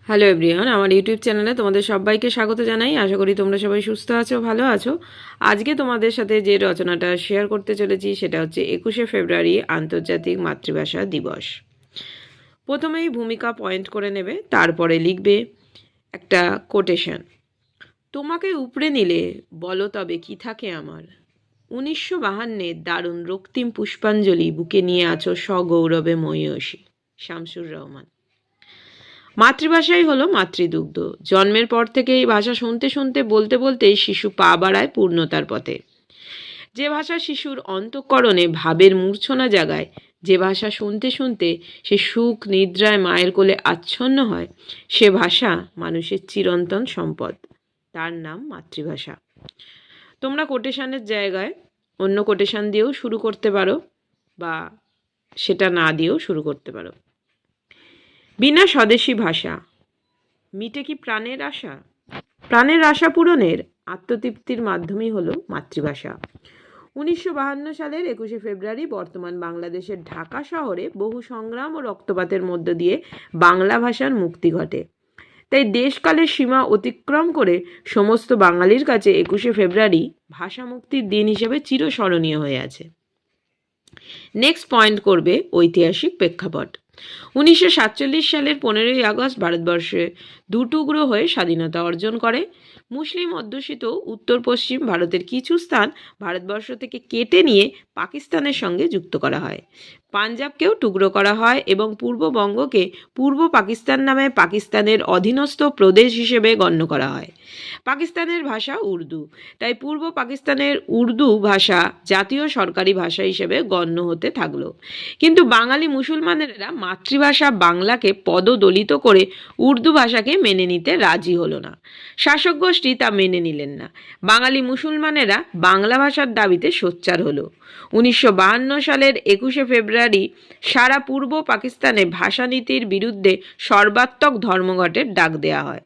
Hello everyone, আমার YouTube চ্যানেলে তোমাদের সবাইকে স্বাগত জানাই। আশা করি তোমরা সবাই সুস্থ আছো, ভালো আছো। আজকে তোমাদের সাথে যে রচনাটা শেয়ার করতে চলেছি সেটা হচ্ছে 21শে ফেব্রুয়ারি আন্তর্জাতিক মাতৃভাষা দিবস। প্রথমেই ভূমিকা পয়েন্ট করে নেবে, তারপরে লিখবে একটা কোটেশন। তোমাকে উপড়ে নিলে বলো তবে কি থাকে আমার। 1952 দারুণ রক্তিম পুষ্পাঞ্জলি বুকে নিয়ে আছো সগৌরবে ময়ূষী। শামসুর রহমান। মাতৃভাষাই হলো মাতৃদুগ্ধ। জন্মের পর থেকে এই ভাষা শুনতে শুনতে বলতে বলতেই শিশু পা বাড়ায় পূর্ণতার পথে। যে ভাষা শিশুর অন্তঃকরণে ভাবের মূর্ছনা জাগায়, যে ভাষা শুনতে শুনতে সে সুখ নিদ্রায় মায়ের কোলে আচ্ছন্ন হয়, সে ভাষা মানুষের চিরন্তন সম্পদ। তার নাম মাতৃভাষা। তোমরা কোটেশনের জায়গায় অন্য কোটেশন দিয়েও শুরু করতে পারো, বা সেটা না দিয়েও শুরু করতে পারো। বিনা স্বদেশী ভাষা মিটে কি প্রাণের আশা? প্রাণের আশা পূরণের আত্মতৃপ্তির মাধ্যমই হলো মাতৃভাষা। 1952 সালের 21শে ফেব্রুয়ারি বর্তমান বাংলাদেশের ঢাকা শহরে বহু সংগ্রাম ও রক্তপাতের মধ্য দিয়ে বাংলা ভাষার মুক্তি ঘটে। তাই দেশকালের সীমা অতিক্রম করে সমস্ত বাঙালির কাছে 21শে ফেব্রুয়ারি ভাষা মুক্তির দিন হিসেবে চিরস্মরণীয় হয়ে আছে। নেক্সট পয়েন্ট করবে ঐতিহাসিক প্রেক্ষাপট। 1947 সালের 15ই আগস্ট ভারতবর্ষে দুটুকরো হয়ে স্বাধীনতা অর্জন করে। মুসলিম অধ্যুষিত উত্তর পশ্চিম ভারতের কিছু স্থান ভারতবর্ষ থেকে কেটে নিয়ে পাকিস্তানের সঙ্গে যুক্ত করা হয়। পাঞ্জাবকেও টুকরো করা হয় এবং পূর্ববঙ্গকে পূর্ব পাকিস্তান নামে পাকিস্তানের অধীনস্থ প্রদেশ হিসেবে গণ্য করা হয়। পাকিস্তানের ভাষা উর্দু, তাই পূর্ব পাকিস্তানের উর্দু ভাষা জাতীয় সরকারি ভাষা হিসেবে গণ্য হতে থাকলো। কিন্তু বাঙালি মুসলমানেরা মাতৃভাষা বাংলাকে পদদলিত করে উর্দু ভাষাকে মেনে নিতে রাজি হলো না। শাসক গোষ্ঠী তা মেনে নিলেন না। বাঙালি মুসলমানেরা বাংলা ভাষার দাবিতে সোচ্চার হলো। 1952 সালের 21শে ফেব্রুয়ারি সারা পূর্ব পাকিস্তানে ভাষানীতির বিরুদ্ধে সর্বাত্মক ধর্মঘটের ডাক দেয়া হয়।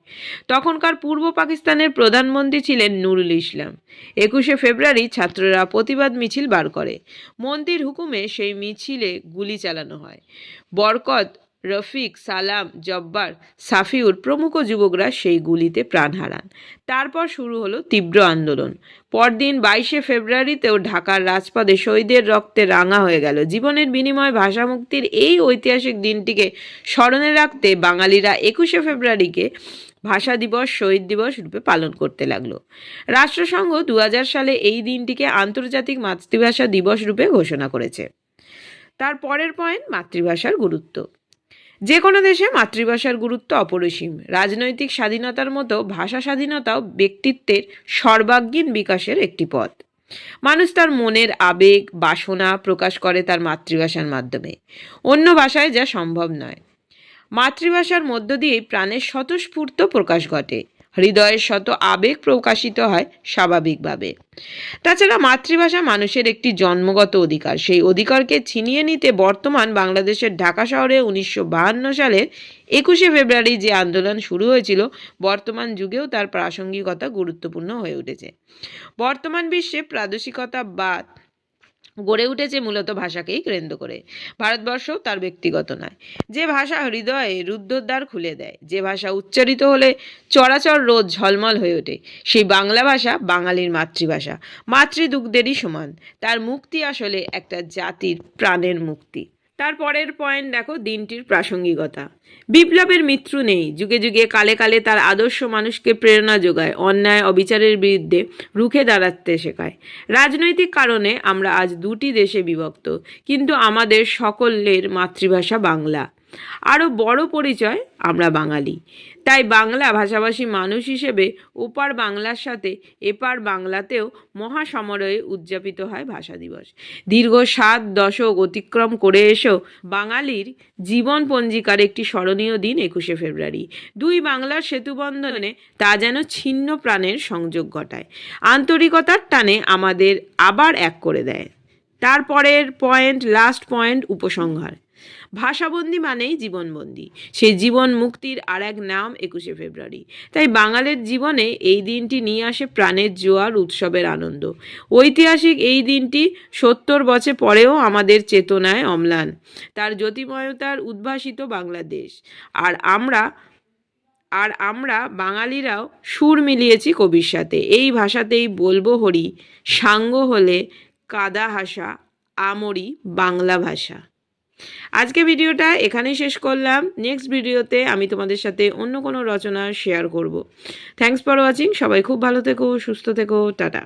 তখনকার পূর্ব পাকিস্তানের প্রধানমন্ত্রী ছিলেন নুরুল ইসলাম। 21শে ফেব্রুয়ারি ছাত্ররা প্রতিবাদ মিছিল বার করে। মন্ত্রীর হুকুমে সেই মিছিলে গুলি চালানো হয়। বরকত, রফিক, সালাম, জব্বার, সাফিউর প্রমুখ যুবকরা সেই গুলিতে প্রাণ হারান। তারপর শুরু হলো তীব্র আন্দোলন। পরদিন 22শে ফেব্রুয়ারিতেও ঢাকার রাজপথে শহীদের রক্তে রাঙা হয়ে গেল। জীবনের বিনিময়ে ভাষা মুক্তির এই ঐতিহাসিক দিনটিকে স্মরণে রাখতে বাঙালিরা 21শে ফেব্রুয়ারিকে ভাষা দিবস, শহীদ দিবস রূপে পালন করতে লাগলো। রাষ্ট্রসংঘ 2000 সালে এই দিনটিকে আন্তর্জাতিক মাতৃভাষা দিবস রূপে ঘোষণা করেছে। তার পরের পয়েন্ট, মাতৃভাষার গুরুত্ব। যে কোনো দেশে মাতৃভাষার গুরুত্ব অপরিসীম। রাজনৈতিক স্বাধীনতার মতো ভাষা স্বাধীনতাও ব্যক্তিত্বের সর্বাঙ্গীন বিকাশের একটি পথ। মানুষ তার মনের আবেগ, বাসনা প্রকাশ করে তার মাতৃভাষার মাধ্যমে। অন্য ভাষায় যা সম্ভব নয়। মাতৃভাষার মধ্য দিয়েই প্রাণের স্বতঃস্ফূর্ত প্রকাশ ঘটে, হৃদয়ের শত আবেগ প্রকাশিত হয় স্বাভাবিকভাবে। তাছাড়া মাতৃভাষা মানুষের একটি জন্মগত অধিকার। সেই অধিকারকে ছিনিয়ে নিতে বর্তমান বাংলাদেশের ঢাকা শহরে 1952 সালের 21শে ফেব্রুয়ারি যে আন্দোলন শুরু হয়েছিল, বর্তমান যুগেও তার প্রাসঙ্গিকতা গুরুত্বপূর্ণ হয়ে উঠেছে। বর্তমান বিশ্বে প্রাদেশিকতাবাদ গড়ে উঠেছে মূলত ভাষাকেই কেন্দ্র করে। ভারতবর্ষও তার ব্যক্তিগত নয়। যে ভাষা হৃদয়ে রুদ্ধদ্বার খুলে দেয়, যে ভাষা উচ্চারিত হলে চরাচর রোদ ঝলমল হয়ে ওঠে, সেই বাংলা ভাষা বাঙালির মাতৃভাষা। মাতৃদুগ্ধেরই সমান। তার মুক্তি আসলে একটা জাতির প্রাণের মুক্তি। তারপরের পয়েন্ট দেখো, দিনটির প্রাসঙ্গিকতা। বিপ্লবের মৃত্যু নেই। যুগে যুগে কালে কালে তার আদর্শ মানুষকে প্রেরণা যোগায়, অন্যায় অবিচারের বিরুদ্ধে রুখে দাঁড়াতে শেখায়। রাজনৈতিক কারণে আমরা আজ দুটি দেশে বিভক্ত, কিন্তু আমাদের সকলের মাতৃভাষা বাংলা। আরও বড় পরিচয়, আমরা বাঙালি। তাই বাংলা ভাষাভাষী মানুষ হিসেবে ওপার বাংলার সাথে এপার বাংলাতেও মহাসমারোহে উদযাপিত হয় ভাষা দিবস। দীর্ঘ 7 দশক অতিক্রম করে এসেও বাঙালির জীবন পঞ্জিকার একটি স্মরণীয় দিন 21শে ফেব্রুয়ারি। দুই বাংলার সেতুবন্ধনে তা যেন ছিন্ন প্রাণের সংযোগ ঘটায়, আন্তরিকতার টানে আমাদের আবার এক করে দেয়। তারপরের পয়েন্ট, লাস্ট পয়েন্ট, উপসংহার। ভাষাবন্দি মানেই জীবনবন্দি। সেই জীবন মুক্তির আর এক নাম 21শে ফেব্রুয়ারি। তাই বাঙালির জীবনে এই দিনটি নিয়ে আসে প্রাণের জোয়ার, উৎসবের আনন্দ। ঐতিহাসিক এই দিনটি 70 বছর পরেও আমাদের চেতনায় অম্লান। তার জ্যোতির্ময়তার উদ্ভাসিত বাংলাদেশ। আর আমরা আর আমরা বাঙালিরাও সুর মিলিয়েছি কবির সাথে। এই ভাষাতেই বলবো হরি, সাঙ্গ হলে কাদা হাসা, আমরি বাংলা ভাষা। আজকে ভিডিওটা এখানেই শেষ করলাম। নেক্সট ভিডিওতে আমি তোমাদের সাথে অন্য কোনো রচনা শেয়ার করব। Thanks for watching. সবাই খুব ভালো থেকো, সুস্থ থেকো, টাটা।